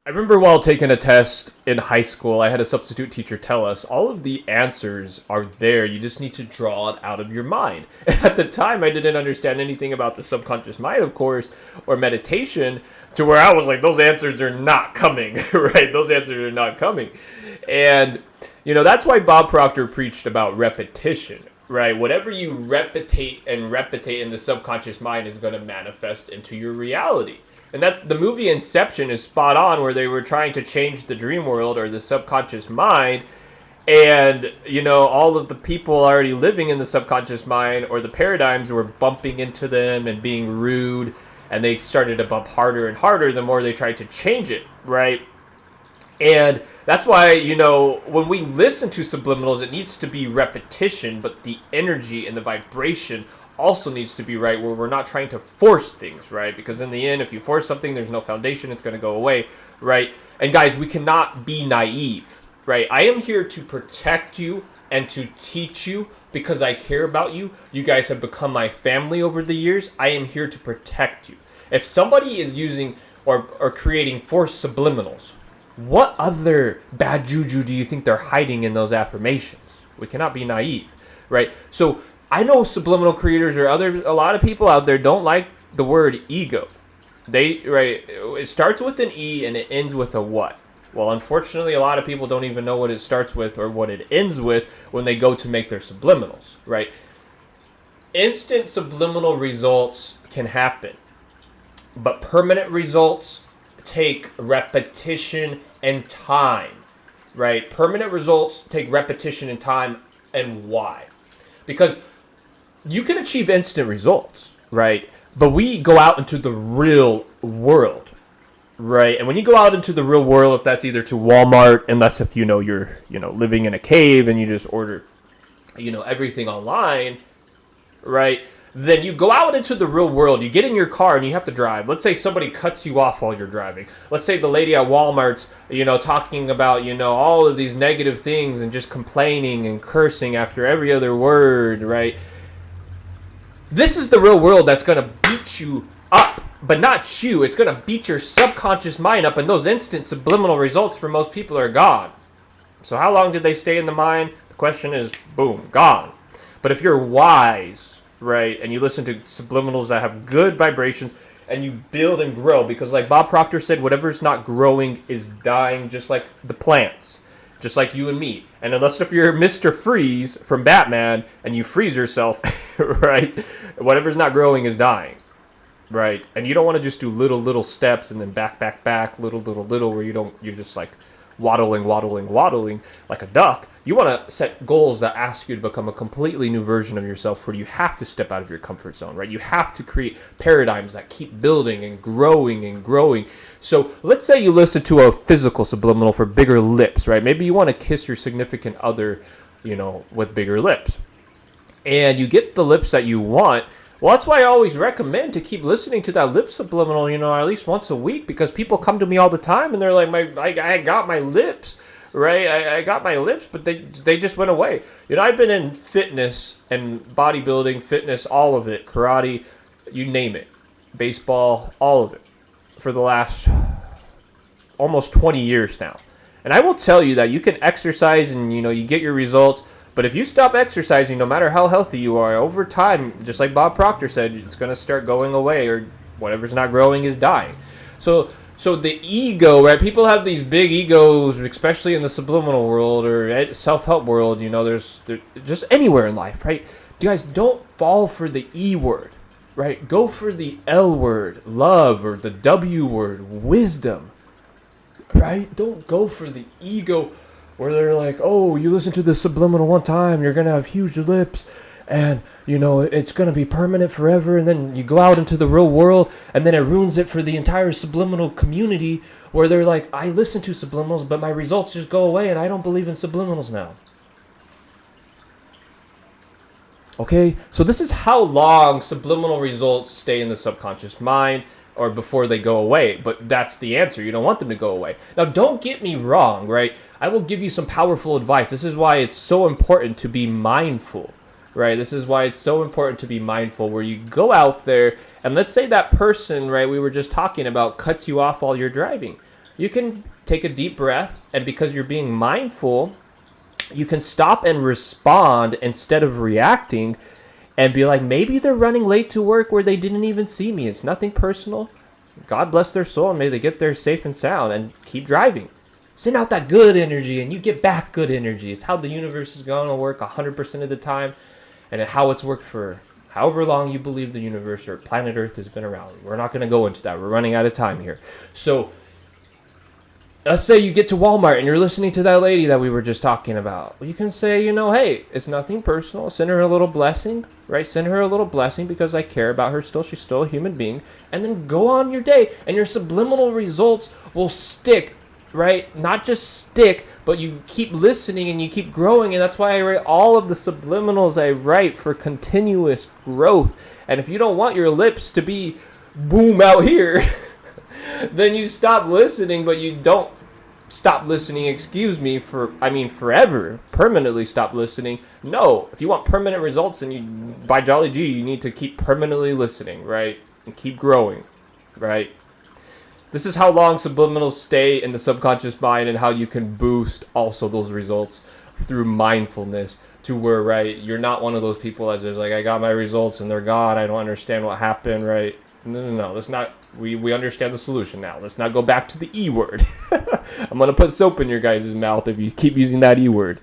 I remember while taking a test in high school, I had a substitute teacher tell us all of the answers are there. You just need to draw it out of your mind. At the time, I didn't understand anything about the subconscious mind, of course, or meditation, to where I was like, those answers are not coming, right? Those answers are not coming. And, that's why Bob Proctor preached about repetition, right? Whatever you repetate and repetate in the subconscious mind is going to manifest into your reality. And that the movie Inception is spot on, where they were trying to change the dream world or the subconscious mind. And, all of the people already living in the subconscious mind or the paradigms were bumping into them and being rude. And they started to bump harder and harder the more they tried to change it, right? And that's why, when we listen to subliminals, it needs to be repetition, but the energy and the vibration also needs to be right, where we're not trying to force things, right? Because in the end, if you force something, there's no foundation, it's going to go away, right? And guys, we cannot be naive, right? I am here to protect you and to teach you because I care about you. You guys have become my family over the years. I am here to protect you. If somebody is using or creating forced subliminals, what other bad juju do you think they're hiding in those affirmations? We cannot be naive, right? So I know subliminal creators or a lot of people out there don't like the word ego. It starts with an E and it ends with a what? Well, unfortunately, a lot of people don't even know what it starts with or what it ends with when they go to make their subliminals, right? Instant subliminal results can happen, but permanent results take repetition and time, right? Permanent results take repetition and time, and why? Because you can achieve instant results, right? But we go out into the real world, right? And when you go out into the real world, if that's either to Walmart, unless if you're living in a cave and you just order everything online, right? Then you go out into the real world, you get in your car and you have to drive. Let's say somebody cuts you off while you're driving. Let's say the lady at Walmart's, talking about, all of these negative things and just complaining and cursing after every other word, right? This is the real world that's going to beat you up, but not you. It's going to beat your subconscious mind up, and those instant subliminal results for most people are gone. So how long did they stay in the mind? The question is, boom, gone. But if you're wise, right, and you listen to subliminals that have good vibrations, and you build and grow, because like Bob Proctor said, whatever's not growing is dying, just like the plants. Just like you and me. And unless if you're Mr. Freeze from Batman and you freeze yourself, right? Whatever's not growing is dying, right? And you don't want to just do little steps and then back, little, where you're just like waddling like a duck. You want to set goals that ask you to become a completely new version of yourself, where you have to step out of your comfort zone, right? You have to create paradigms that keep building and growing and growing. So let's say you listen to a physical subliminal for bigger lips, right? Maybe you want to kiss your significant other, with bigger lips. And you get the lips that you want. Well, that's why I always recommend to keep listening to that lip subliminal, at least once a week, because people come to me all the time and they're like, I got my lips, right? I got my lips, but they just went away. I've been in fitness and bodybuilding, fitness, all of it, karate, you name it, baseball, all of it, for the last almost 20 years now. And I will tell you that you can exercise and, you get your results. But if you stop exercising, no matter how healthy you are, over time, just like Bob Proctor said, it's going to start going away, or whatever's not growing is dying. So the ego, right? People have these big egos, especially in the subliminal world or self-help world. There's just anywhere in life, right? You guys, don't fall for the E word, right? Go for the L word, love, or the W word, wisdom, right? Don't go for the ego, where they're like, oh, you listen to the subliminal one time, you're going to have huge lips, and, it's going to be permanent forever, and then you go out into the real world, and then it ruins it for the entire subliminal community, where they're like, I listen to subliminals, but my results just go away, and I don't believe in subliminals now. Okay, so this is how long subliminal results stay in the subconscious mind, or before they go away, but that's the answer. You don't want them to go away. Now, don't get me wrong, right? I will give you some powerful advice. This is why it's so important to be mindful, right? This is why it's so important to be mindful, where you go out there, and let's say that person, right, we were just talking about, cuts you off while you're driving. You can take a deep breath, and because you're being mindful, you can stop and respond instead of reacting and be like, maybe they're running late to work where they didn't even see me. It's nothing personal. God bless their soul, and may they get there safe and sound, and keep driving. Send out that good energy, and you get back good energy. It's how the universe is going to work 100% of the time, and how it's worked for however long you believe the universe or planet Earth has been around. We're not going to go into that. We're running out of time here. So let's say you get to Walmart and you're listening to that lady that we were just talking about. You can say, hey, it's nothing personal. Send her a little blessing, right? Send her a little blessing because I care about her still. She's still a human being. And then go on your day. And your subliminal results will stick, right? Not just stick, but you keep listening and you keep growing. And that's why I write all of the subliminals I write for continuous growth. And if you don't want your lips to be boom out here, then you stop listening, but you don't stop listening, forever, permanently stop listening. No, if you want permanent results, then by Jolly G, you need to keep permanently listening, right? And keep growing, right? This is how long subliminals stay in the subconscious mind and how you can boost also those results through mindfulness to where, right, you're not one of those people that's just like, I got my results and they're gone. I don't understand what happened, right? No. Let's not. We understand the solution now. Let's not go back to the E word. I'm going to put soap in your guys' mouth if you keep using that E word.